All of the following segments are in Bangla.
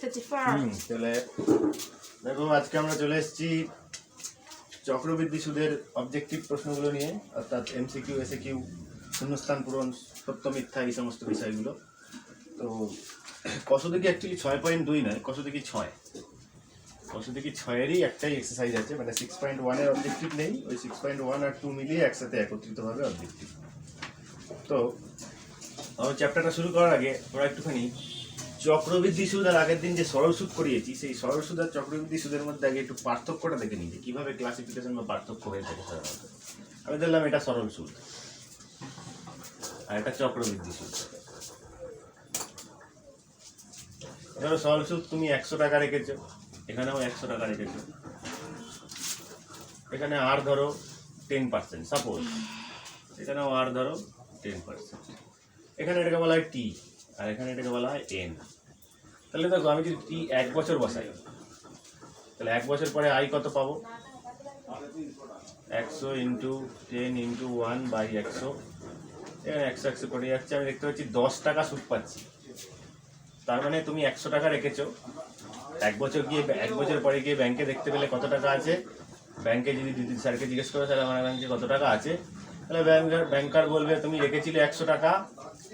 তাহলে দেখো আজকে আমরা চলে এসেছি চক্রবৃদ্ধি সুদের অবজেক্টিভ প্রশ্নগুলো নিয়ে, অর্থাৎ এমসিকিউ, এসএকিউ, শূন্যস্থান পূরণ, সত্য মিথ্যা, এই সমস্ত বিষয়গুলো। তো কষোদিকে অ্যাকচুয়ালি 6.2 নয়, কষোদিকে 6, কষোদিকে 6-এরই একটাই এক্সারসাইজ আছে, মানে 6.1-এর অবজেক্টিভ নেই, ওই 6.1 আর 2 মিলিয়ে একসাথে একত্রিতভাবে অবজেক্টিভ। তো আমার চ্যাপ্টারটা শুরু করার আগে ওরা একটুখানি চক্রবৃদ্ধি সুদ আর আগের দিন যে সরল সুদ করিয়েছি, সেই সরল সুদ আর চক্রবৃদ্ধি সুদের মধ্যে আগে একটু পার্থক্যটা দেখে নিই যে কীভাবে ক্লাসিফিকেশন বা পার্থক্য হয়ে থাকে সাধারণত। আমি ধরলাম এটা সরল সুদ আর এটা চক্রবৃদ্ধি সুদ। ধরো সরল সুদ তুমি 100 টাকা রেখেছো, এখানেও 100 টাকা রেখেছো, এখানে আর ধরো 10%, সাপোজ এখানেও আর ধরো 10%, এখানে এটাকে বলা হয় টি আর এখানে এটাকে বলা হয় এন। তাহলে দেখো আমি যদি টি 1 বছর বসাই, তাহলে 1 বছর পরে আই কত পাবো? 100 × 10 × 1/100, এখানে 100 করে যাচ্ছে, আমি দেখতে পাচ্ছি 10 টাকা সুদ পাচ্ছি। তার মানে তুমি 100 টাকা রেখেছো, 1 বছর পরে গিয়ে ব্যাংকে দেখতে পেলে কত টাকা আছে। ব্যাংকে যদি স্যারকে জিজ্ঞেস করো স্যার আমার ব্যাংকে কত টাকা আছে, তাহলে ব্যাংকার বলবে তুমি রেখেছিলে 100 টাকা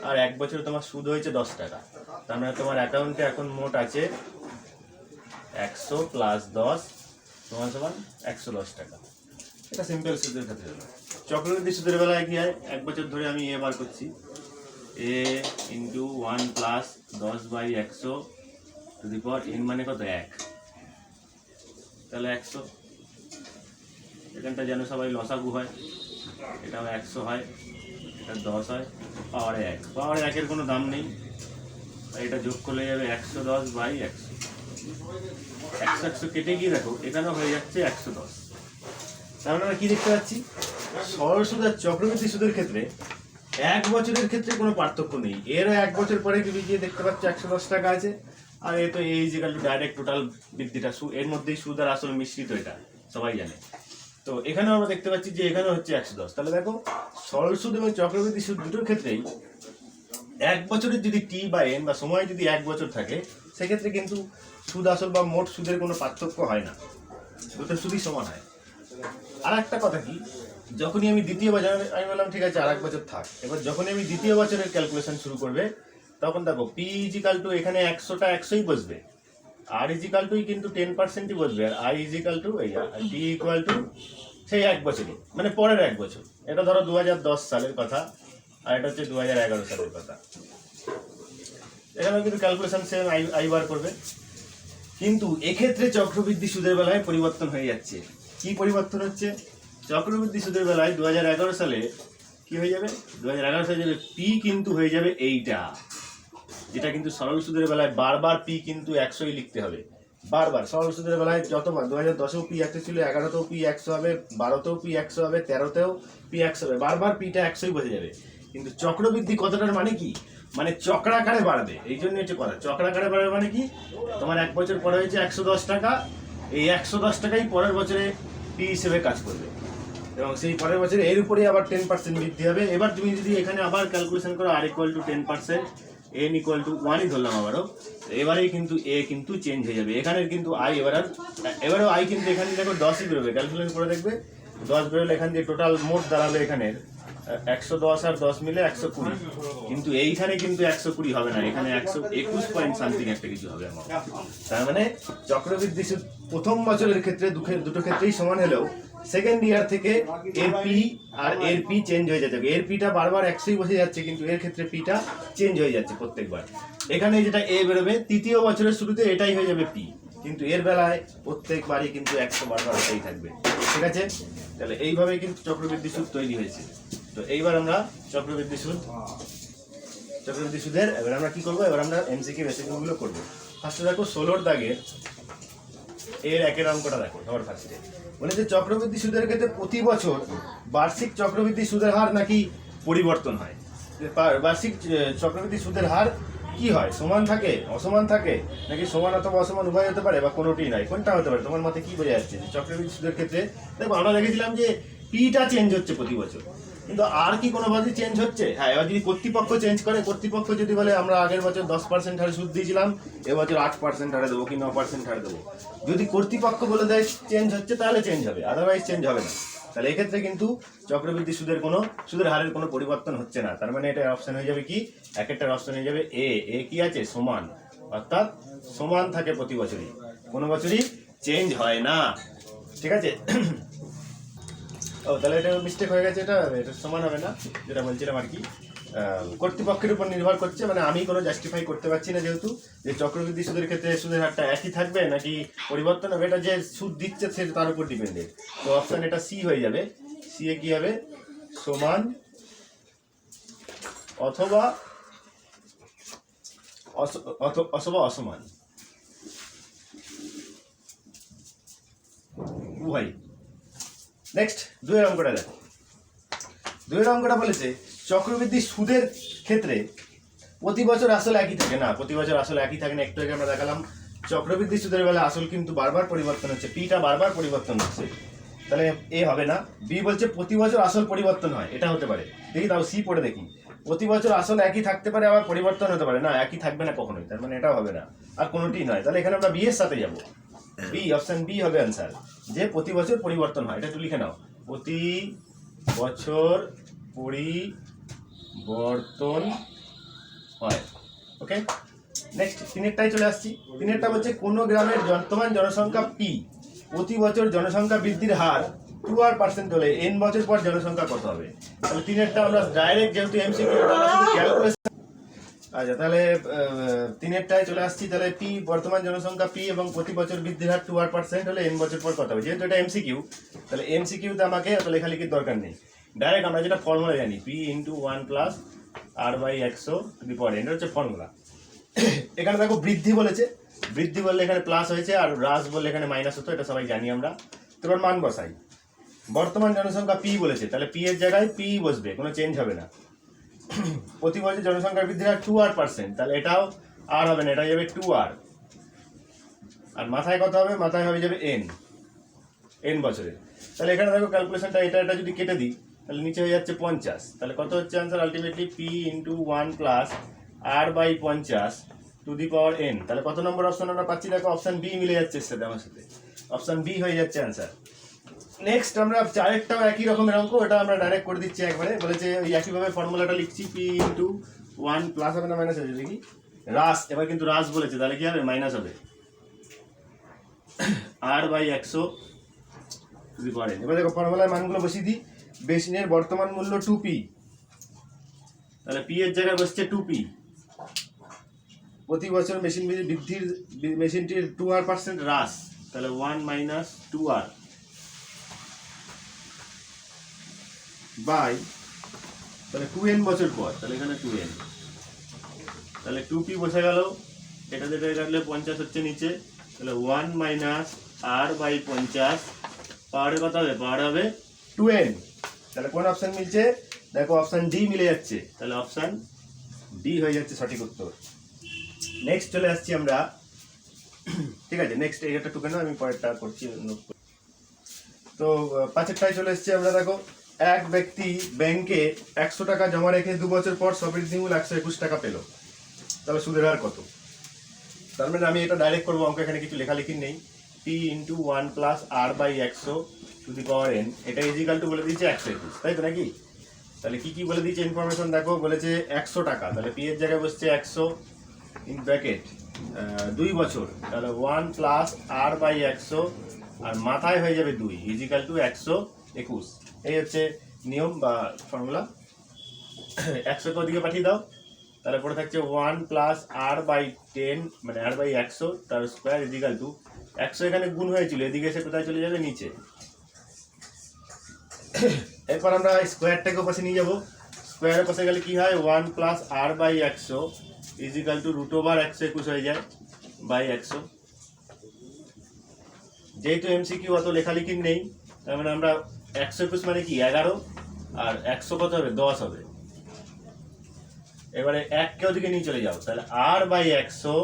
আর 1 বছরে তোমার সুদ হয়েছে 10 টাকা। তার মানে তোমার অ্যাকাউন্টে এখন মোট আছে 100 + 10 সমান 110 টাকা। এটা সিম্পল সুদের ক্ষেত্রে হলো। চক্রবৃদ্ধি সুদের বেলায় কি হয়, 1 বছর ধরে আমি এ বার করছি, a × 1 + 10/100 two the power n, মানে কত? 1। তাহলে 100, এখানটা যেন সবাই লসাগু হয়, এটাও 100 হয়, এটা 10 হয়, পাওয়ারে 1, পাওয়ারে 1-এর কোনো দাম নেই, এটা যোগ করলে যাবে 110/100, 100 কেটে গিয়ে দেখো এখানেও হয়ে যাচ্ছে 110। তাহলে আমরা কি দেখতে পাচ্ছি, সরল সুদ আর চক্রবৃদ্ধি সুদের ক্ষেত্রে 1 বছরের ক্ষেত্রে কোনো পার্থক্য নেই। এরও 1 বছর পরে গিয়ে দেখতে পাচ্ছি 110 টাকা আছে, আর এ তো এই যে ডাইরেক্ট টোটাল বৃদ্ধিটা, এর মধ্যেই সুদ আর আসল মিশ্রিত, এটা সবাই জানে। তো এখানেও আমরা দেখতে পাচ্ছি যে এখানে হচ্ছে 110। তাহলে দেখো সরল সুদ এবং চক্রবৃদ্ধি সুদ দুটোর ক্ষেত্রেই 1 বছরের যদি টি বা এন বা সময় যদি 1 বছর থাকে, সেক্ষেত্রে কিন্তু সুদ আসল বা মোট সুদের কোনো পার্থক্য হয় না, দুটো সুদই সমান হয়। আর একটা কথা কি, যখনই আমি দ্বিতীয় বছর, আমি বললাম ঠিক আছে আর 1 বছর থাক, এবার যখনই আমি দ্বিতীয় বছরের ক্যালকুলেশন শুরু করবে, তখন দেখো পি = এখানে 100টা 100ই বসবে, আর = কিন্তু 10%ই বসবে, আর আই টি সেই 1 বছরই, মানে পরের 1 বছর। এটা ধরো 2010 সালের কথা আর এটা হচ্ছে 2011 সালের কথা। এখানেও কিন্তু ক্যালকুলেশন সেম আই বার করবে, কিন্তু এক্ষেত্রে চক্রবৃদ্ধি সুদের বেলায় পরিবর্তন হয়ে যাচ্ছে। কি পরিবর্তন হচ্ছে? চক্রবৃদ্ধি সুদের বেলায় 2011 সালে কি হয়ে যাবে, 2011 সালে যাবে পি কিন্তু হয়ে যাবে এইটা, যেটা কিন্তু সরল সুদের বেলায় বারবার পি কিন্তু 100ই লিখতে হবে, বারবার। সরল সুদের বেলায় যতবার 2010-এও পি 100 ছিল, 11-তেও পি 100 হবে, 12-তেও পি 100 হবে, 13-তেও পি 100 হবে, বারবার পিটা 100ই বসে যাবে। কিন্তু চক্রবৃদ্ধি কথাটার মানে কি, মানে চক্রাকারে বাড়বে। এই জন্য হচ্ছে কথা, চক্রাকারে বাড়বে মানে কি, তোমার 1 বছর পরে হয়েছে 110 টাকা, এই 110 টাকাই পরের বছরে পি হিসেবে কাজ করবে, এবং সেই পরের বছরে এর উপরে আবার 10% বৃদ্ধি হবে। এবার তুমি যদি এখানে আবার ক্যালকুলেশন করো, আর = 10%, n = 1ই ধরলাম আবারও, এবারেই কিন্তু এ কিন্তু চেঞ্জ হয়ে যাবে। এখানে কিন্তু আই এবারেও আই কিন্তু এখানে দেখো 10ই বেরোবে, ক্যালকুলেশন করে দেখবে 10 বেরোলে এখান দিয়ে টোটাল মোট দাঁড়াবে এখানে 110 আর 10 মিলে 120, কিন্তু এইখানে কিন্তু 120 হবে না, এখানে 121 পয়েন্ট সামথিং একটা কিছু হবে আমার। তার মানে চক্রবৃদ্ধি সুদ প্রথম বছরের ক্ষেত্রে দুটো ক্ষেত্রেই সমান হলেও সেকেন্ড ইয়ার থেকে এর পি আর এর পি চেঞ্জ হয়ে যাচ্ছে। এর পিটা বারবার 100ই বসে যাচ্ছে, কিন্তু এর ক্ষেত্রে পিটা চেঞ্জ হয়ে যাচ্ছে প্রত্যেকবার। এখানে যেটা এ বেরোবে তৃতীয় বছরের শুরুতে, এটাই হয়ে যাবে পি, কিন্তু এর বেলায় প্রত্যেকবারই কিন্তু 100 বারবার হতেই থাকবে। ঠিক আছে, তাহলে এইভাবেই কিন্তু চক্রবৃদ্ধি সুদ তৈরি হয়েছে। তো এইবার আমরা চক্রবৃদ্ধি সুদের এবার আমরা কি করবো, এবার আমরা এমসিকিউ এসএকিউগুলো করবো। ফার্স্টে দেখো 16-র দাগের এর 1-এর অঙ্কটা দেখো। সবার ফার্স্টে বলেছে চক্রবৃদ্ধি সুদের ক্ষেত্রে প্রতি বছর বার্ষিক চক্রবৃদ্ধি সুদের হার নাকি পরিবর্তন হয়। বার্ষিক চক্রবৃদ্ধি সুদের হার কি হয়, সমান থাকে, অসমান থাকে, নাকি সমান অথবা অসমান উভয় হতে পারে, বা কোনোটি নাই, কোনটা হতে পারে? তোমার মতে কি বোঝা যাচ্ছে চক্রবৃদ্ধি সুদের ক্ষেত্রে? দেখো আমরা দেখেছিলাম যে পিটা চেঞ্জ হচ্ছে প্রতি বছর, কিন্তু আর কি কোনোভাবেই চেঞ্জ হচ্ছে? হ্যাঁ, এবার যদি কর্তৃপক্ষ চেঞ্জ করে, কর্তৃপক্ষ যদি বলে আমরা আগের বছর 10% হারে সুদ দিয়েছিলাম, এবছর 8% হারে দেবো কি 9% হারে দেবো, যদি কর্তৃপক্ষ বলে দেয় চেঞ্জ হচ্ছে তাহলে চেঞ্জ হবে, আদারওয়াইজ চেঞ্জ হবে না। তাহলে এক্ষেত্রে কিন্তু চক্রবৃদ্ধি সুদের হারের কোনো পরিবর্তন হচ্ছে না। তার মানে এটা অপশন হয়ে যাবে কি, এক একটা অপশন হয়ে যাবে এ কি আছে সমান, অর্থাৎ সমান থাকে প্রতি বছরই, কোনো বছরই চেঞ্জ হয় না। ঠিক আছে? ও তাহলে এটা মিস্টেক হয়ে গেছে, এটা সমান হবে না, যেটা বলছিলাম আর কি কর্তৃপক্ষের উপর নির্ভর করছে। মানে আমি কোনো জাস্টিফাই করতে পারছি না যেহেতু, যে চক্রবৃদ্ধি সুদের ক্ষেত্রে সুদের হারটা একই থাকবে নাকি পরিবর্তন হবে, এটা যে সুদ দিচ্ছে সেটা তার উপর ডিপেন্ডেন্ট। তো অপশন এটা সি হয়ে যাবে। সি এ কি হবে, সমান অথবা অসমান, উভয়। নেক্সট দুয়ের অঙ্কটা দেখো। দুয়ের অঙ্কটা বলেছে চক্রবৃদ্ধি সুদের ক্ষেত্রে প্রতি বছর আসল একই থাকে না। প্রতি বছর আসল একই থাকে না, একটু আগে আমরা দেখালাম চক্রবৃদ্ধি সুদের বেলা আসল কিন্তু বারবার পরিবর্তন হচ্ছে, পিটা বারবার পরিবর্তন হচ্ছে, তাহলে এ হবে না। বি বলছে প্রতি বছর আসল পরিবর্তন হয়, এটা হতে পারে। দেখি তাও সি পড়ে দেখি, প্রতি বছর আসল একই থাকতে পারে আবার পরিবর্তন হতে পারে, না একই থাকবে না কখনোই, তার মানে এটাও হবে না, আর কোনোটি নয়। তাহলে এখানে আমরা বি এর সাথে যাবো, বি অপশন বি হবে অ্যান্সার, যে প্রতি বছর পরিবর্তন হয়। এটা একটু লিখে নাও, প্রতি বছর পরিবর্তন হয়। ওকে, নেক্সট তিনেরটাই চলে আসছি। তিনেরটা বলছে কোন গ্রামের বর্তমান জনসংখ্যা পি প্রতি বছর জনসংখ্যা বৃদ্ধির হার 2% হলে n বছর পর জনসংখ্যা কত হবে? তাহলে তিনেরটা আমরা ডাইরেক্ট যেহেতু এমসিকিউ ক্যালকুলেশন। আচ্ছা, তাহলে তিনেরটায় চলে আসছি। তাহলে পি বর্তমান জনসংখ্যা পি এবং প্রতি বছর বৃদ্ধির হার 2% হলে n বছর পর কত হবে? যেহেতু এটা এমসিকিউ, তাহলে এমসিকিউতে আমাকে এত লেখালেখির দরকার নেই, ডাইরেক্ট আমরা যেটা ফর্মুলা জানি, পি ইন্টু 1 প্লাস r/100 এটা হচ্ছে ফর্মুলা। এখানে দেখো বৃদ্ধি বলেছে, বৃদ্ধি বললে এখানে প্লাস হয়েছে, আর হ্রাস বললে এখানে মাইনাস হতো, এটা সবাই জানি আমরা। তো এবার মান বসাই, বর্তমান জনসংখ্যা পি বলেছে, তাহলে পি এর জায়গায় পি বসবে, কোনো চেঞ্জ হবে না। প্রতি বছর জনসংখ্যা বৃদ্ধি হয় 2%, তাহলে এটাও আর হবে না, এটা যাবে 2r, আর মাথায় কত হবে? মাথায় হবে যাবে n বছরে। তাহলে এখানে দেখো ক্যালকুলেশনটা এটা যদি কেটে দিই তাহলে নিচে হয়ে যাচ্ছে 50, তাহলে কত হচ্ছে answer? Ultimately P into 1 plus r/50 two the power n। তাহলে কত নম্বর অপশন আমরা পাচ্ছি? দেখো অপশন বি মিলে যাচ্ছে এর সাথে, আমার সাথে অপশন বি হয়ে যাচ্ছে আনসার। নেক্সট আমরা চারেরটাও একই রকমের অঙ্ক, এটা আমরা ডাইরেক্ট করে দিচ্ছি একবারে। বলেছে ওই একইভাবে ফর্মুলাটা লিখছি, পি ইন্টু 1 প্লাস হবে না মাইনাস হবে দেখি, হ্রাস, এবার কিন্তু হ্রাস বলেছে, তাহলে কি হবে? মাইনাস হবে r/100 two the power n। এবার দেখো ফর্মুলার মানগুলো বসিয়ে দিই। মেশিনের বর্তমান মূল্য 2p, তাহলে পি এর জায়গায় বসছে 2p। প্রতি বছর মেশিনটির 2r% হ্রাস, তাহলে 1 মাইনাস 2r বাই, তাহলে 2n বছর পর, তাহলে এখানে 2n, তাহলে 2p বসে গেল, এটা যেটা কাটলে 50 হচ্ছে নিচে, তাহলে 1 মাইনাস r/50 পাওয়ারে কত হবে? পাওয়ার হবে 2n। তাহলে কোন অপশন মিলছে? দেখো অপশন ডি মিলে যাচ্ছে, তাহলে অপশন ডি হয়ে যাচ্ছে সঠিক উত্তর। নেক্সট চলে আসছি আমরা, ঠিক আছে, নেক্সট এটা টুকানো, আমি পরেরটা করছি। তো পাঁচেরটায় চলে এসছি আমরা। দেখো এক ব্যক্তি ব্যাংকে 100 টাকা জমা রেখে 2 বছর পর সবৃদ্ধিমূল 121 টাকা পেল, তাহলে সুদের হার কত? তার মানে আমি এটা ডাইরেক্ট করবো, অঙ্ক এখানে কিছু লেখালেখি নেই। P into 1 plus r/100 two the power n, এটা ইজিক্যাল টু বলে দিয়েছে 121, তাই তো নাকি? তাহলে কি বলে দিয়েছে ইনফরমেশন দেখো, বলেছে 100 টাকা, তাহলে পি এর জায়গায় বসছে 100 ইন ব্র্যাকেট 2 বছর, তাহলে 1 প্লাস r/100 আর মাথায় হয়ে যাবে 2 ইজিক্যাল টু 121। এই হচ্ছে নিয়ম বা ফর্মুলা। 100 কে ওদিকে পাঠিয়ে দাও, তাহলে পরে থাকছে 1 প্লাস r/10 মানে r/100 তার স্কোয়ার ইজিক্যাল টু 100 এখানে গুণ হয়েছিল, এদিকে এসে কোথায় চলে যাবে? নিচে। এরপর আমরা স্কোয়ারটাকে পাশে নিয়ে যাবো, স্কোয়ারের পাশে গেলে কি হয়? 1 প্লাস r/100 ইজিক্যাল টু √121 হয়ে যায় বাই 100। যেহেতু এমসিকিউ অত লেখালেখি নেই, তার মানে আমরা 121 মানে কি 11, আর 100 কত হবে? 10 হবে। এবারে 1 কে ওদিকে নিয়ে চলে যাও, তাহলে r/100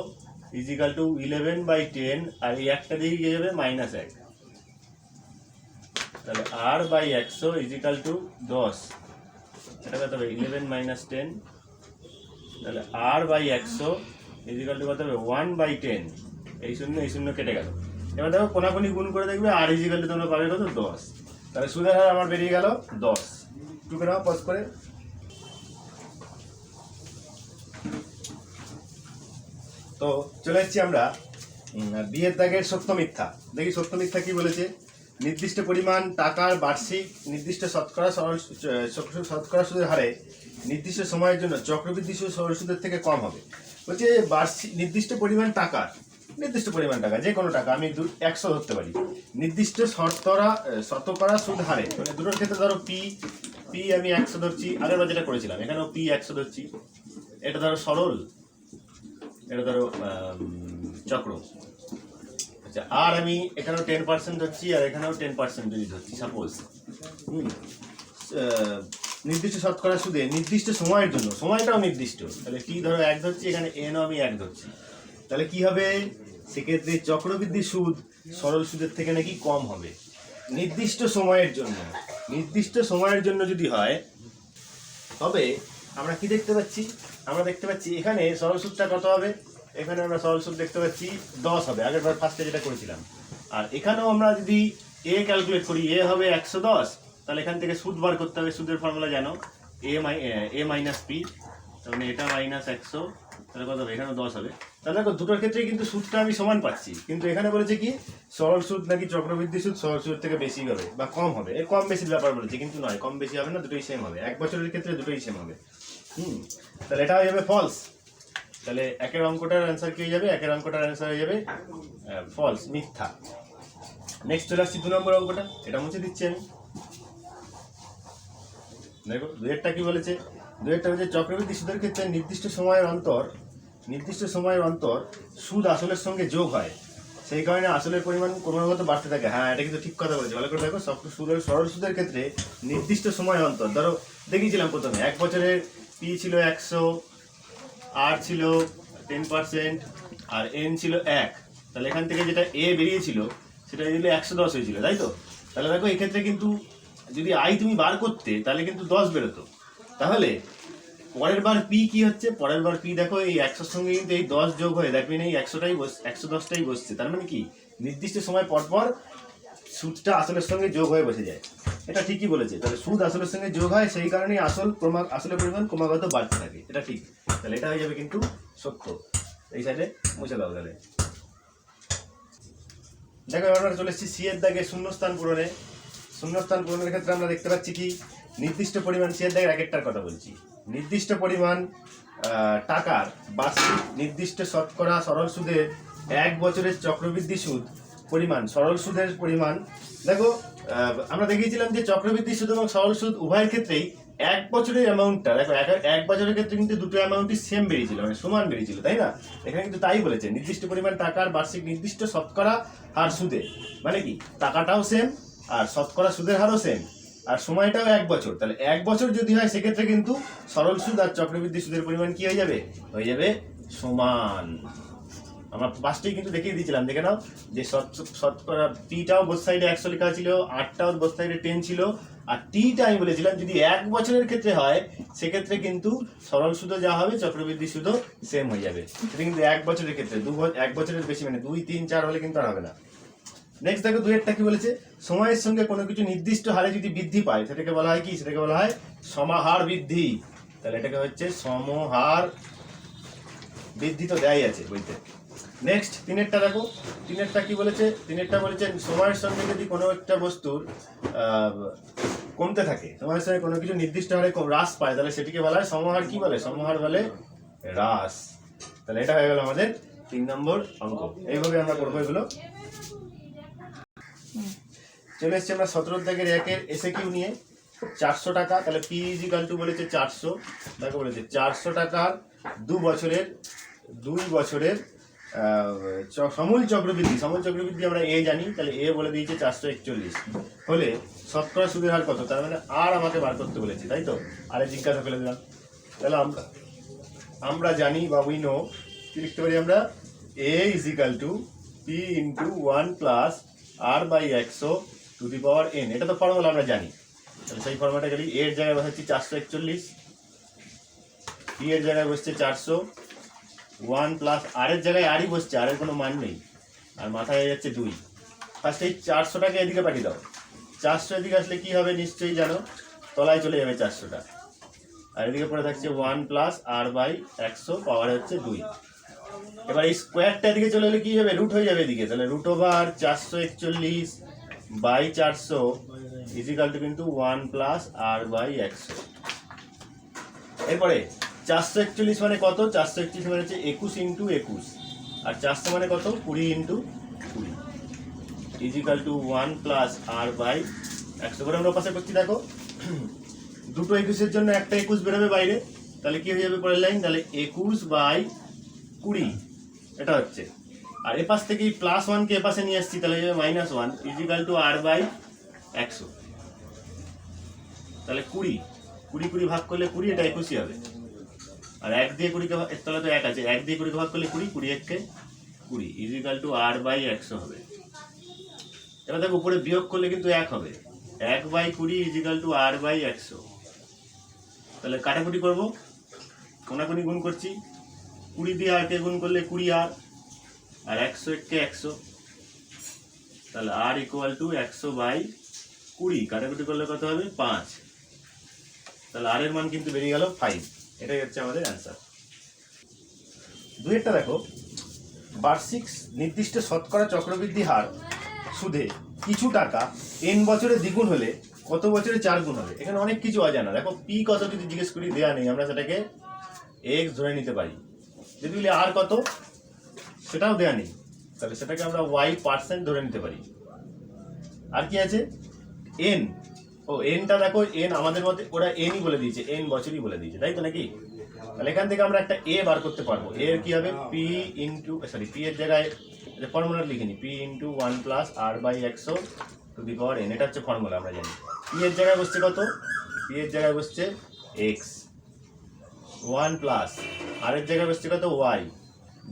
ইজিক্যাল টু 11/10, আর এই একটা দিয়ে গিয়ে যাবে -1, তাহলে r/100 ইজিক্যাল টু 10 এটা কত হবে 11 মাইনাস 10, তাহলে r বাই 100 ইজিক্যাল টু কত হবে 1/10। এই শূন্য কেটে গেল। এবার দেখো কোনাকুনি গুণ করে দেখবে r ইজিক্যাল টু তোমরা পাবে কত 10। তাহলে সুদের হার আমার বেরিয়ে গেল 10। টুকে নাও পজ করে। তো চলে যাচ্ছি আমরা বিয়ের দাগের সত্য মিথ্যা। দেখি সত্য মিথ্যা কি বলেছে। নির্দিষ্ট পরিমাণ টাকার বার্ষিক নির্দিষ্ট শতকরা সুদের হারে নির্দিষ্ট সময়ের জন্য চক্রবৃদ্ধি সুদ সরল সুদের থেকে কম হবে। বলছে বার্ষিক নির্দিষ্ট পরিমাণ টাকা যে কোনো টাকা, আমি 100 ধরতে পারি, নির্দিষ্ট শতকরা সুদ হারে, মানে দুটোর ক্ষেত্রে ধরো পি আমি 100 ধরছি, আগের বার যেটা করেছিলাম এখানেও পি 100 ধরছি। এটা ধরো সরল, এটা ধরো চক্র। আচ্ছা, আর আমি এখানেও 10% ধরছি আর এখানেও 10% যদি ধরছি সাপোজ। নির্দিষ্ট শতকরা সুদে নির্দিষ্ট সময়ের জন্য, সময়টাও নির্দিষ্ট, তাহলে টি ধরো 1 ধরছি, এখানে এনও আমি 1 ধরছি। তাহলে কি হবে, সেক্ষেত্রে চক্রবৃদ্ধি সুদ সরল সুদের থেকে নাকি কম হবে নির্দিষ্ট সময়ের জন্য যদি হয়। তবে আমরা কি দেখতে পাচ্ছি, এখানে সরল সুদটা কত হবে, এখানে আমরা সরল সুদ দেখতে পাচ্ছি 10 হবে, আগের বার ফার্স্টে যেটা করেছিলাম। আর এখানেও আমরা যদি এ ক্যালকুলেট করি, এ হবে 110, তাহলে এখান থেকে সুদ বার করতে হবে। সুদের ফর্মুলা জানো, এ মাইনাস পি, তার মানে এটা মাইনাস 100, তাহলে কত হবে, এখানেও 10 হবে। তাহলে দেখো দুটোর ক্ষেত্রেই কিন্তু সুদটা আমি সমান পাচ্ছি, কিন্তু এখানে বলেছে কি সরল সুদ নাকি চক্রবৃদ্ধি সুদ সরল সুদের থেকে বেশি হবে বা কম হবে। এর কম বেশির ব্যাপার বলেছে, কিন্তু নয়, কম বেশি হবে না, দুটোই সেম হবে। 1 বছরের ক্ষেত্রে দুটোই সেম হবে। তাহলে এটা হয়ে যাবে ফলস। তাহলে একের অঙ্কটার অ্যান্সার কি হয়ে যাবে, হয়ে যাবে ফলস, মিথ্যা। নেক্সট চলে আসছি 2 নম্বর অঙ্কটা, এটা মুছে দিচ্ছি আমি। দেখো 2-এরটা কি বলেছে, 2-এরটা হচ্ছে চক্রবৃদ্ধি সুদের ক্ষেত্রে নির্দিষ্ট সময়ের অন্তর সুদ আসলের সঙ্গে যোগ হয়, সেই কারণে আসলের পরিমাণ ক্রমাগত বাড়তে থাকে। হ্যাঁ, এটা কিন্তু ঠিক কথা বলেছে, ভালো করে দেখো। সরল সুদের ক্ষেত্রে নির্দিষ্ট সময় অন্তর, ধরো দেখিয়েছিলাম প্রথমে 1 বছরের পি ছিল 100, আর ছিল 10% আর এন ছিল 1, তাহলে এখান থেকে যেটা এ বেরিয়েছিল সেটা দিলে 110 হয়েছিল, তাই তো। তাহলে দেখো এই ক্ষেত্রে কিন্তু যদি আই তুমি বার করতে তাহলে কিন্তু 10 বেরোতো। তাহলে পরের বার পি কি হচ্ছে, পরের বার পি দেখো এই 100 সঙ্গে কিন্তু এই 10 যোগ হয়ে দেখবে এই 110টাই বসছে। তার মানে কি নির্দিষ্ট সময় পর পর সুদটা আসলের সঙ্গে যোগ হয়ে বসে যায়। এটা ঠিকই বলেছে। তাহলে সুদ আসলের সঙ্গে যোগ হয়, সেই কারণেই আসলের পরিমাণ ক্রমাগত বাড়তে থাকে, এটা ঠিক। তাহলে এটা হয়ে যাবে কিন্তু সত্য। এই সাইডে মুছে দাও। তাহলে দেখো আমরা চলে এসেছি সি এর দাগে শূন্যস্থান পূরণের ক্ষেত্রে আমরা দেখতে পাচ্ছি কি নির্দিষ্ট পরিমাণ, সি এর দাগের একটার কথা বলছি, নির্দিষ্ট পরিমাণ টাকার বার্ষিক নির্দিষ্ট শতকরা সরল সুদের 1 বছরের চক্রবৃদ্ধি সুদ পরিমাণ, সরল সুদের পরিমাণ। দেখো আমরা দেখিয়েছিলাম যে চক্রবৃদ্ধি সুদ এবং সরল সুদ উভয়ের ক্ষেত্রেই 1 বছরের অ্যামাউন্টটা, দেখো 1 বছরের ক্ষেত্রে কিন্তু দুটো অ্যামাউন্টই সেম বেরিয়েছিল, মানে সমান বেরিয়েছিল, তাই না। এখানে কিন্তু তাই বলেছে, নির্দিষ্ট পরিমাণ টাকার বার্ষিক নির্দিষ্ট শতকরা হার সুদে, মানে কি টাকাটাও সেম আর শতকরা সুদের হারও সেম আর সময়টাও 1 বছর। তাহলে 1 বছর যদি হয় সেক্ষেত্রে কিন্তু সরল সুদ আর চক্রবৃদ্ধি সুদের পরিমাণ কি হয়ে যাবে সমান। আমরা ফার্স্টেই কিন্তু দেখিয়ে দিয়েছিলাম, দেখে নাও যে শতকরা পিটাও বোথ সাইডে 100 লেখা ছিল, আরটাও বোথ সাইডে 10 ছিল, আর টিটা আমি বলেছিলাম যদি 1 বছরের ক্ষেত্রে হয় সেক্ষেত্রে কিন্তু সরল সুদও যা হবে চক্রবৃদ্ধি সুদও সেম হয়ে যাবে। সেটা কিন্তু 1 বছরের ক্ষেত্রে, 1 বছরের বেশি মানে 2, 3, 4 হলে কিন্তু আর হবে না। নেক্সট দেখো 2-এরটা কি বলেছে, সময়ের সঙ্গে কোনো কিছু নির্দিষ্ট হারে যদি বৃদ্ধি পায় সেটাকে বলা হয় কি, সেটাকে বলা হয় সমাহার বৃদ্ধি। তাহলে এটাকে হচ্ছে সমহার বৃদ্ধি, তো দেয়াই আছে বইতে। নেক্সট 3-এরটা দেখো, 3-এরটা কি বলেছে, 3-এরটা বলেছে সময়ের সঙ্গে যদি কোনো একটা বস্তুর কমতে থাকে, সময়ের সঙ্গে কোনো কিছু নির্দিষ্ট হারে হ্রাস পায়, তাহলে সেটিকে বলা হয় সমহার, কি বলে সমহার বলে হ্রাস। তাহলে এটা হয়ে গেল আমাদের 3 নম্বর অঙ্ক। এইভাবে আমরা করবো এগুলো। চলে এসছি আমরা 17 দাগের 1-এর এসে কিউ নিয়ে। 400 টাকা, তাহলে পি ইজিক্যাল টু বলেছে 400, দেখো বলেছে 400 টাকার 2 বছরের সমূল চক্রবৃদ্ধি আমরা এ জানি, তাহলে এ বলে দিয়েছে 441 হলে শতকরা সুদের হার কত, তার মানে আর আমাকে বার করতে বলেছে, তাই তো। আরে জিজ্ঞাসা করে দিলাম। তাহলে আমরা জানি বা উই নো, কি লিখতে পারি আমরা, A equal to P into 1 plus R by 100 to the power N. এটা তো ফর্মুলা আমরা জানি। তাহলে সেই ফর্মেটে গেলি এর জায়গায় বসাচ্ছি 441, পি এর জায়গায় বসছে 400, 1 প্লাস আর এর জায়গায় আরই বসছে, আর এর কোনো মান নেই, আর মাথায় হয়ে যাচ্ছে 2। ফার্স্ট এই 400টাকে এদিকে পাঠিয়ে দাও, 400 এদিকে আসলে কি হবে নিশ্চয়ই জানো, তলায় চলে যাবে 400টা, আর এদিকে পড়ে থাকছে 1 প্লাস আর বাই 100 পাওয়ার হচ্ছে 2। এবার এই স্কোয়ারটা এদিকে চলে এলে কি হবে, রুট হয়ে যাবে এদিকে, তাহলে root over 441 by 400 equal to কিন্তু 1 প্লাস আর বাই 100। এরপরে 441 মানে কত, 441 মানে হচ্ছে 21 ইন্টু 21, আর 400 মানে কত, 20 into 20 equal to 1 plus R by 100 করে আমরা পাশে করছি। দেখো দুটো 21-এর জন্য একটা 21 বেরোবে বাইরে, তাহলে কি হয়ে যাবে পরের লাইন, তাহলে 21 বাই 20 এটা হচ্ছে, আর এ পাশ থেকে প্লাস 1কে এ পাশে নিয়ে আসছি, তাহলে হয়ে যাবে -1 ইজিক্যাল টু আর বাই 100। তাহলে 20 ভাগ করলে 20, এটা 21ই হবে, আর 1 দিয়ে 20কে এর তলায় তো 1 আছে, 1 দিয়ে 20কে ভাগ করলে 20 1 কে 20 ইজিক্যাল টু আর বাই 100 হবে। এবার দেখো উপরে বিয়োগ করলে কিন্তু 1 হবে, 1 by 20 equal to r by 100। তাহলে কাটাকুটি করবো, কোনাকুনি গুণ করছি, 20 দিয়ে আর কে গুণ করলে 20 আর 100 কে 100, তাহলে আর ইকুয়াল টু 100 বাই 20, কাটাকুটি করলে কত হবে 5, তাহলে আর এর মান কিন্তু বেরিয়ে গেল 5। এটাই হচ্ছে আমাদের অ্যান্সার। দুইটা দেখো, বার্ষিক নির্দিষ্ট শতকরা চক্রবৃদ্ধি হার সুদে কিছু টাকা n বছরে দ্বিগুণ হলে কত বছরে 4 গুণ হবে। এখানে অনেক কিছু অজানা। দেখো পি কত যদি জিজ্ঞেস করি দেয়া নেই, আমরা সেটাকে এক্স ধরে নিতে পারি। যদি বলি আর কত সেটাও দেয়া নেই, তাহলে সেটাকে আমরা y% ধরে নিতে পারি। আর কি আছে n, ও nটা দেখো n আমাদের মধ্যে ওরা nই বলে দিয়েছে, n বছরই বলে দিয়েছে, তাই তো নাকি? তাহলে এখান থেকে আমরা একটা a বার করতে পারবো। এর কি হবে p ইন্টু p এর জায়গায় ফর্মুলা লিখিনি, p into 1 plus R by 100 to the power n, এটা হচ্ছে ফর্মুলা আমরা জানি। p এর জায়গায় বসছে কত, p এর জায়গায় বসছে x, 1 প্লাস আর এর জায়গায় বসছে কত y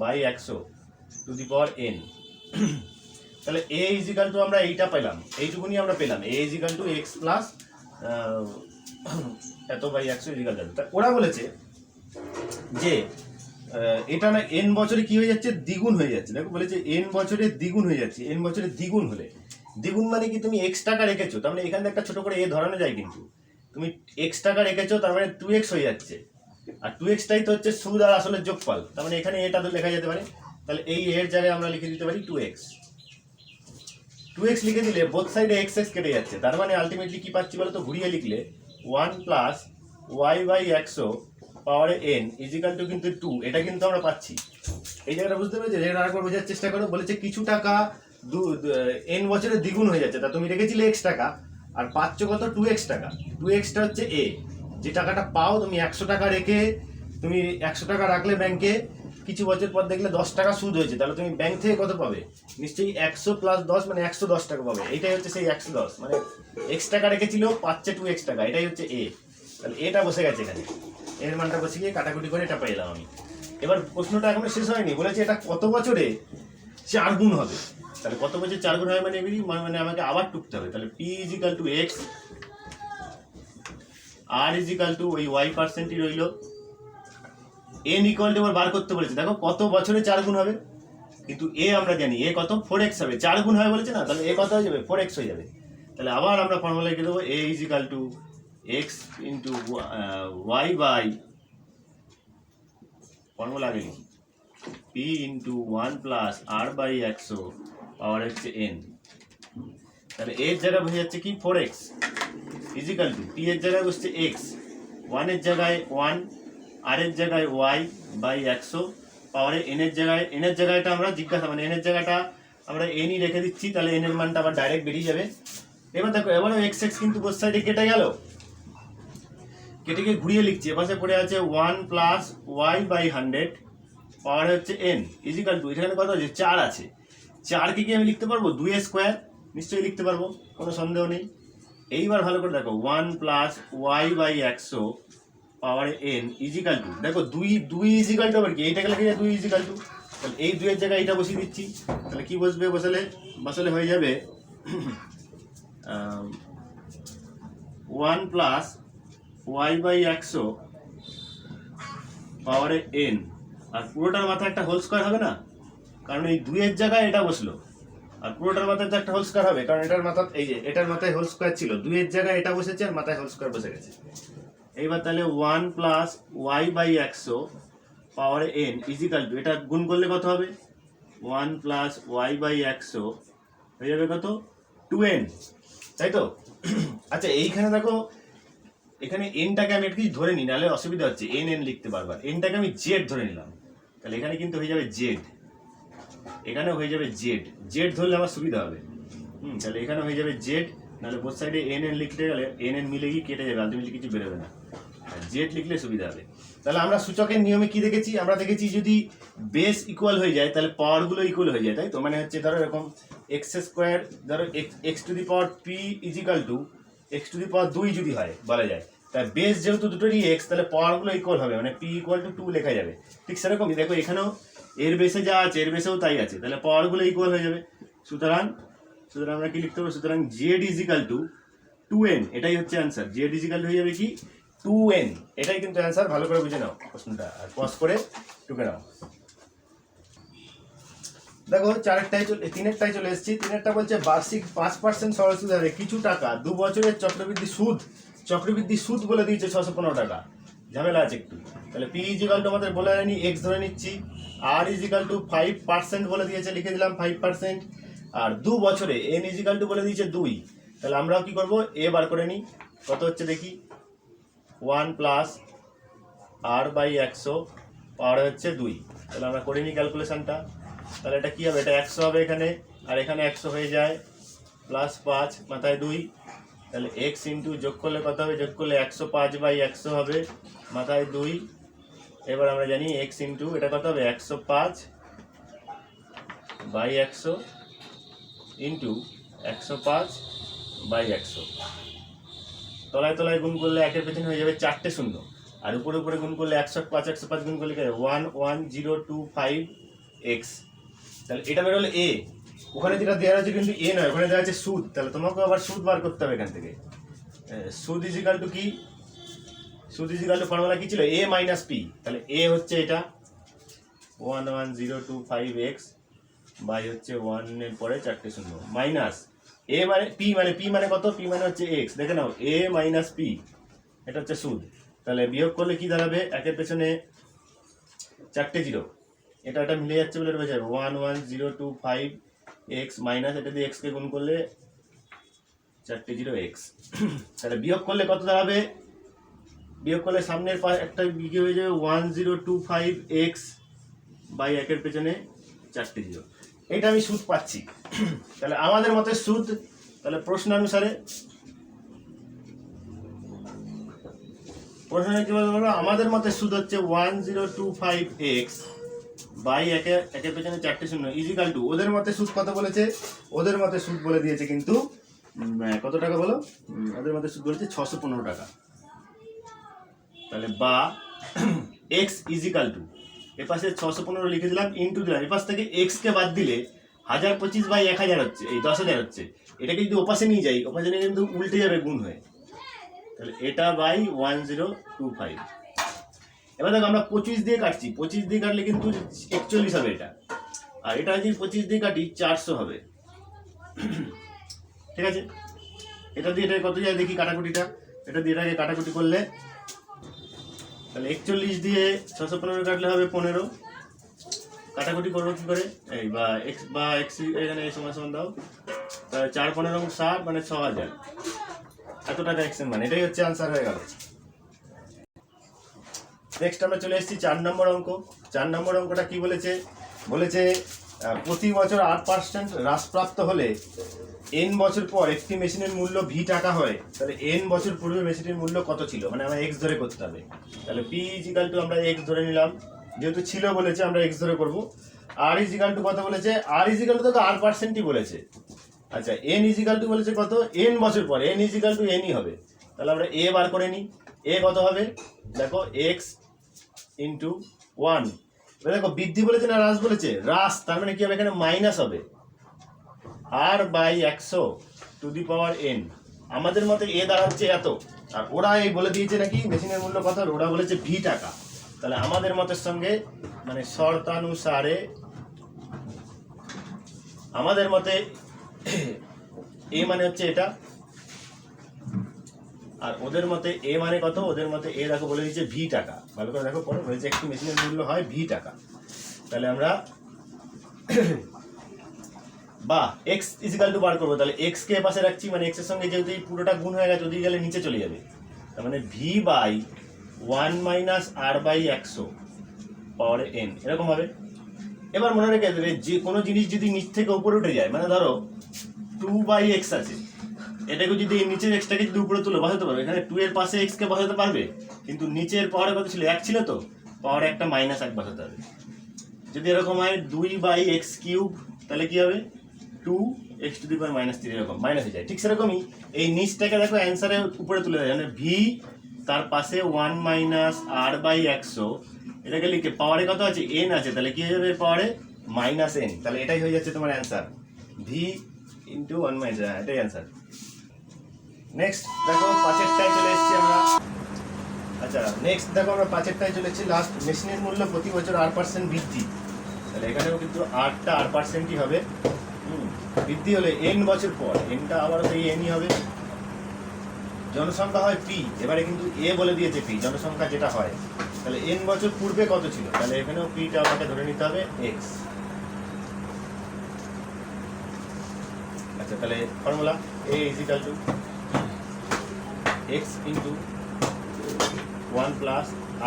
by 100 to the power n। তাহলে a ইজিক্যাল টু আমরা এইটা পেলাম, এইটুকুনি আমরা পেলাম, a equal to x plus এত বাই 100 ইজিক্যাল টু। ওরা বলেছে যে এটা না n বছরে কি হয়ে যাচ্ছে, দ্বিগুণ হয়ে যাচ্ছে। দেখো বলেছে n বছরে দ্বিগুণ হয়ে যাচ্ছে, n বছরে দ্বিগুণ হলে, দ্বিগুণ মানে কি তুমি x টাকা রেখেছো, তার মানে এখানে একটা ছোট করে a ধরানো যায়, কিন্তু তুমি x টাকা রেখেছো তার মানে 2x হয়ে যাচ্ছে, আর 2x টাই তো হচ্ছে সুদ আর আসলের যোগফল, তার মানে এখানে এটা তো লেখা যেতে পারে। তাহলে এই এর জায়গায় আমরা লিখে দিতে পারি 2x লিখে দিলে বোথ সাইডে x কেটে যাচ্ছে, তার মানে আলটিমেটলি কি পাচ্ছি বলো তো, ঘুরিয়ে লিখলে 1 প্লাস y বাই 100 পাওয়ারে n ইজিক্যাল টু কিন্তু 2, এটা কিন্তু আমরা পাচ্ছি। এই জায়গাটা বুঝতে পেরেছো? এটা আরেকবার বোঝার চেষ্টা করো। বলেছে কিছু টাকা n বছরে দ্বিগুণ হয়ে যাচ্ছে, তা তুমি রেখেছিলে x টাকা আর পাচ্ছ কত 2x টাকা। 2xটা হচ্ছে a, যে টাকাটা পাও তুমি 100 টাকা রেখে, তুমি 100 টাকা রাখলে ব্যাংকে, কিছু বছর পর দেখলে 10 টাকা সুদ হয়েছে, তাহলে তুমি ব্যাংক থেকে কত পাবে, নিশ্চয়ই 100 প্লাস 10 মানে 110 টাকা পাবে। এইটাই হচ্ছে সেই 110, মানে x টাকা রেখেছিল পাচ্ছে 2x টাকা, এটাই হচ্ছে a। তাহলে এটা বসে গেছে এখানে, এর মানটা বসে গিয়ে কাটাকুটি করে এটা পেলাম আমি। এবার প্রশ্নটা এখনো শেষ হয়নি, বলেছে এটা কত বছরে 4 গুণ হবে। তাহলে কত বছরে 4 গুণ হয় মানে মানে আমাকে আবার টুকতে হবে। তাহলে p equal to x, r equal to ওই y%ই রইল, n ইকুয়াল টু বার করতে বলেছে। দেখো কত বছরে 4 গুণ হবে, কিন্তু a আমরা জানি a কত 4x হবে, 4 গুণ হয় বলেছে না, তাহলে a কত হয়ে যাবে 4x হয়ে যাবে। তাহলে আবার আমরা ফর্মুলা লিখে দেবো a equal to x into y by, formula আগে লিখি, p into 1 plus R by 100 power হচ্ছে n। তাহলে এর জায়গায় বসে যাচ্ছে কি 4x ইজিক্যাল টু p এর জায়গায় বসছে x, 1 এর জায়গায় 1, আর এর জায়গায় y বাই 100 পাওয়ারে n এর জায়গায়টা আমরা জিজ্ঞাসা মানে n এর জায়গাটা আমরা n ই রেখে দিচ্ছি, তাহলে n এর মানটা আবার ডাইরেক্ট বেরিয়ে যাবে। এবার দেখো এবারও x কিন্তু বোথ সাইডে কেটে গেল, কেটে গিয়ে ঘুরিয়ে লিখছি, এপাশে পড়ে আছে 1 প্লাস y বাই 100 পাওয়ার হচ্ছে n ইজিক্যাল টু, এখানে কত আছে 4 আছে, 4কে কি আমি লিখতে পারবো 2 স্কোয়ার, নিশ্চয়ই লিখতে পারবো, কোনো সন্দেহ নেই। এইবার ভালো করে দেখো 1 plus y by 100 power n equal to, দেখো 2 ইজিক্যাল টু আবার কি, এইটাকে লিখে যায় 2 ইজিক্যাল টু, তাহলে এই 2 এর জায়গায় এটা বসিয়ে দিচ্ছি, তাহলে কি বসবে, বসালে হয়ে যাবে ওয়ান প্লাস ওয়াই বাই 100 পাওয়ারে এন, আর পুরোটার মাথায় একটা হোল স্কোয়ার হবে না, কারণ এই 2 এর জায়গায় এটা বসলো, আর পুরোটার মাথায় তো একটা হোল স্কোয়ার হবে, কারণ এটার মাথা, এই যে এটার মাথায় হোল স্কোয়ার ছিল, 2 এর জায়গায় এটা বসেছে আর মাথায় হোল স্কোয়ার বসে গেছে। এইবার তাহলে ওয়ান প্লাস ওয়াই বাই 100 পাওয়ারে এন ইজিক্যাল টু, এটা গুণ করলে কত হবে, ওয়ান প্লাস ওয়াই বাই 100 হয়ে যাবে কত, 2n, তাই তো? আচ্ছা এইখানে দেখো, এখানে এনটাকে আমি একটু ধরে নিই, নাহলে অসুবিধা হচ্ছে, এন এন লিখতে বারবার, এনটাকে আমি জেড ধরে নিলাম, তাহলে এখানে কিন্তু হয়ে যাবে জেড, এখানে হয়ে যাবে জেড, জেড ধরলে আমার সুবিধা হবে। তাহলে এখানে হয়ে যাবে জেড, নাহলে বোথ সাইডে এন এন লিখতে গেলে এন এন মিলে গিয়ে কেটে যাবে, আলটিমেটলি কিছু বেরোবে না, জেড লিখলে সুবিধা হবে। তাহলে আমরা সূচকের নিয়মে কি দেখেছি, আমরা দেখেছি যদি বেস ইকুয়াল হয়ে যায় তাহলে পাওয়ারগুলো ইকুয়াল হয়ে যায়, তাই তো? মানে হচ্ছে ধরো এরকম এক্স স্কোয়ার, ধরো x to the power P equal to x to the power 2 যদি হয় বলা যায়, তাই বেস যেহেতু দুটোরই এক্স, তাহলে পাওয়ারগুলো ইকুয়াল হবে, মানে পি ইকুয়াল টু 2 লেখা যাবে। ঠিক সেরকমই দেখো এখানেও এর বেসে যা আছে এর বেসেও তাই আছে, তাহলে পাওয়ারগুলো ইকুয়াল হয়ে যাবে। সুতরাং আমরা কি লিখতে পারবো, সুতরাং জেড ইজিক্যাল টু 2n, এটাই হচ্ছে অ্যান্সার, জেড ইজিক্যাল হয়ে যাবে কি 2n, এটাই কিন্তু অ্যান্সার। ভালো করে বুঝে নাও প্রশ্নটা, আর পজ করে টুকে নাও। দেখো তিনেরটাই চলে এসেছি। তিনেরটা বলছে বার্ষিক 5% সরল সুদ হারে কিছু টাকা 2 বছরের চক্রবৃদ্ধি সুদ বলে দিয়েছে 615 টাকা, ঝামেলা আছে একটু। তাহলে পি ইজিক্যাল টু আমাদের বলে হয়নি, এক্স ধরে নিচ্ছি, আর ইজিক্যাল টু 5% বলে দিয়েছে, লিখে দিলাম 5%, আর 2 বছরে এন ইজিক্যাল টু বলে দিয়েছে 2, তাহলে আমরাও কি করবো, এ বার করে নিই, কত হচ্ছে দেখি, 1 প্লাস আর বাই 100 পাওয়ার হচ্ছে 2, তাহলে আমরা করে নিই ক্যালকুলেশনটা। তাহলে এটা কি হবে, এটা 100 হবে এখানে, আর এখানে 100 হয়ে যায়, প্লাস 5 মাথায় 2, তাহলে এক্স ইন্টু যোগ করলে কত হবে, যোগ করলে 105 বাই 100 হবে, মাথায় 2। এবার আমরা জানি এক্স ইন্টু এটা কত হবে, 105 বাই 100 ইন্টু 105 বাই 100, তলায় তলায় গুণ করলে একের পেছনে হয়ে যাবে 4টে শূন্য, আর উপরে উপরে গুণ করলে 105 গুণ করলে 11025 এক্স, তাহলে এটা বেরোলে এ, ওখানে যেটা দেওয়া আছে কিন্তু এ নয়, ওখানে দেওয়া আছে সুদ, তাহলে তোমাকে আবার সুদ বার করতে হবে এখান থেকে। সুদ ইজিক্যাল টু কি, সুদ ইজিক্যাল টু ফর্মুলা কি ছিল, এ মাইনাস পি, তাহলে এ হচ্ছে এটা 11025 এক্স বাই হচ্ছে 1 এর পরে 4টে শূন্য, মাইনাস এ মানে পি মানে কত, পি মানে হচ্ছে এক্স, দেখে নাও এ মাইনাস পি, এটা হচ্ছে সুদ, তাহলে বিয়োগ করলে কি দাঁড়াবে, একের পেছনে 4টে জিরো, এটা মিলে যাচ্ছে বলে বোঝা যাবে 11025 এক্স মাইনাস এটা দিয়ে এক্সকে গুণ করলে 4টে জিরো এক্স, তাহলে বিয়োগ করলে কত দাঁড়াবে, বিয়োগ করলে সামনের একটা বিয়োগ হয়ে যাবে 1025 এক্স বাই একের পেছনে 4টে জিরো, এটা আমি সুদ পাচ্ছি। তাহলে আমাদের মতে সুদ, তাহলে প্রশ্নানুসারে কি বলবো, আমাদের মতে সুদ হচ্ছে 1025 এক্স বাই একের পেছনে 4টে শূন্য ইজিক্যাল টু, ওদের মতে সুদ কত বলেছে, ওদের মতে সুদ বলে দিয়েছে কিন্তু কত টাকা বলো, ওদের মতে সুদ বলেছে 615 টাকা। তাহলে বা এক্স ইজিক্যাল টু, এপাশে 615 লিখে দিলাম, ইন্টু দিলাম, এপাশ থেকে এক্স কে বাদ দিলে 1025 বাই 1000 হচ্ছে, এই 10,000 হচ্ছে, এটাকে যদি ওপাশে নিয়ে যাই, ওপাশে নিয়ে কিন্তু উল্টে যাবে গুণ হয়ে, তাহলে এটা বাই 1025। এবার দেখো আমরা 25 দিয়ে কাটছি, 25 দিয়ে কাটলে কিন্তু 41 হবে এটা, আর এটা যদি 25 দিয়ে কাটি 400 হবে, ঠিক আছে? এটা দিয়ে এটা কত যায় দেখি কাটাকুটিটা, এটা দিয়ে এটাকে কাটাকুটি করলে তাহলে 41 দিয়ে 615 কাটলে হবে 15, কাটাকুটি করবো কি করে, এই বা এক্স এখানে সমান সমান দাও, তাহলে 4 15 60 মানে 6000, এত টাকা এক্স এর মানে, এটাই হচ্ছে আনসার হয়ে গেল। নেক্সট আমরা চলে এসেছি 4 নম্বর অঙ্ক। 4 নম্বর অঙ্কটা কি বলেছে, প্রতি বছর 8% হ্রাসপ্রাপ্ত হলে n বছর পর একটি মেশিনের মূল্য ভি টাকা হয়, তাহলে n বছর পূর্বে মেশিনের মূল্য কত ছিল, মানে আমরা এক্স ধরে করতে হবে। তাহলে পি ইজিক্যাল টু আমরা এক্স ধরে নিলাম, যেহেতু ছিল বলেছে আমরা এক্স ধরে করব। আর ইজিক্যাল টু কত বলেছে, আর ইজিক্যাল টু তো r%ই বলেছে। আচ্ছা এন ইজিক্যাল টু বলেছে কত, n বছর পর, n ইজিক্যাল টু nই হবে, তাহলে আমরা এ বার করে নিই, এ কত হবে দেখো এক্স ইন্টু 1, দেখো বৃদ্ধি বলেছে না হ্রাস বলেছে, হ্রাস, তার মানে কি হবে এখানে মাইনাস হবে, আর by 100 to the power n, আমাদের মতে এ দাঁড়াচ্ছে এত, আর ওরা এই বলে দিয়েছে নাকি মেশিনের মূল্য কত, ওরা বলেছে ভি টাকা। তাহলে আমাদের মতের সঙ্গে মানে শর্তানুসারে আমাদের মতে এ মানে হচ্ছে এটা, আর ওদের মতে এ মানে কত, ওদের মতে এ দেখো বলে দিয়েছে ভি টাকা। ভালো করে দেখো পরে বলেছে একটি মেশিনের মূল্য হয় ভি টাকা। তাহলে আমরা বা এক্স ইজিক্যাল টু বার করবো, তাহলে এক্স কে পাশে রাখছি, মানে এক্স এর সঙ্গে যেহেতু এই পুরোটা গুণ হয়ে গেছে ওদিকে গেলে নিচে চলে যাবে, তার মানে V by 1 - r/100 power n এরকম হবে। এবার মনে রেখে দেবে যে কোনো জিনিস যদি নিচ থেকে উপরে উঠে যায়, মানে ধরো 2/x আছে, এটাকে যদি এই নিচের এক্সটাকে যদি উপরে তুলে বসাতে পারবে, এখানে 2 এর পাশে এক্স কে বসাতে পারবে, কিন্তু নিচের পাওয়ারে কত ছিল, 1 ছিল, তো পাওয়ারে একটা -1 বসাতে হবে। যদি এরকম হয় 2/x³ তাহলে কি হবে 2x⁻³ এরকম মাইনাস হয়ে যায়। ঠিক সেরকমই এই নিচটাকে দেখো অ্যান্সারে উপরে তুলে দেয়, মানে ভি তার পাশে 1 - r/100, এটাকে লিখে পাওয়ারে কত আছে n আছে, তাহলে কি হয়ে যাবে পাওয়ারে -n, তাহলে এটাই হয়ে যাচ্ছে তোমার অ্যান্সার ভি × 1 - এটাই অ্যান্সার। নেক্সট দেখো 5এরটায় চলে এসেছি আমরা। আচ্ছা নেক্সট দেখো আমরা 5এরটায় চলে এসেছি, লাস্ট মেশিনের মূল্য প্রতি বছর r% বৃদ্ধি। তাহলে এখানেও কিন্তু rটা r%ই হবে। বৃদ্ধি হলে n বছর পর, nটা আবার এই nই হবে। জনসংখ্যা হয় p, এবারে কিন্তু এ বলে দিয়েছে p জনসংখ্যা যেটা হয়, তাহলে n বছর পূর্বে কত ছিল, তাহলে এখানেও pটা আমাকে ধরে নিতে হবে x। আচ্ছা তাহলে ফর্মুলা a = x × 1 +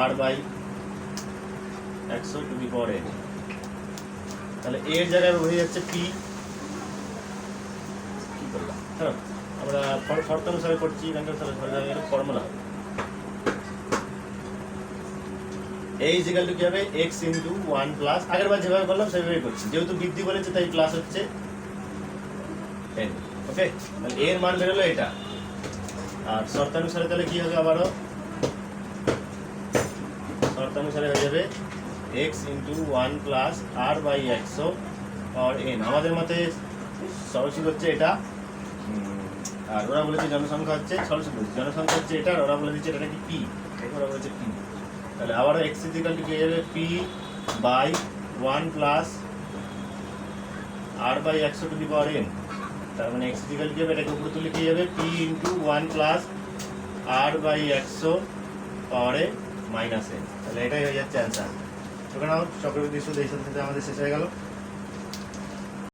r/100⁴n। তাহলে a এর জায়গায় হয়ে যাচ্ছে p, কি করলাম হ্যাঁ আমরা শর্তানুসারে করছি, এখানকার ফর্মুলা হবে a = কি হবে x × 1 + আগের বার যেভাবে করলাম সেভাবেই করছি, যেহেতু বৃদ্ধি বলেছে তাই প্লাস হচ্ছে n। ওকে, তাহলে a এর মান বেরোলো এটা, আর শর্তানুসারে তাহলে কি হবে, আবারও শর্তানুসারে হয়ে যাবে x × 1 + r/100⁴n। আমাদের মতে সরলসূত্র হচ্ছে এটা, আর ওরা বলেছে জনসংখ্যা হচ্ছে সরলসূত্র জনসংখ্যা হচ্ছে এটা, আর ওরা বলে দিচ্ছে এটা কি p, ওরা বলেছে p। তাহলে আবারও x = কি হয়ে যাবে p / 1 + r/100⁴n। তার মানে x = কি হবে, এটাকে উপরে তুলে কি যাবে p × 1 + r/100⁴n। তাহলে এটাই হয়ে যাচ্ছে অ্যান্সার। ওখানে চক্রবৃদ্ধি সুদ এই সাথে আমাদের শেষ হয়ে গেল।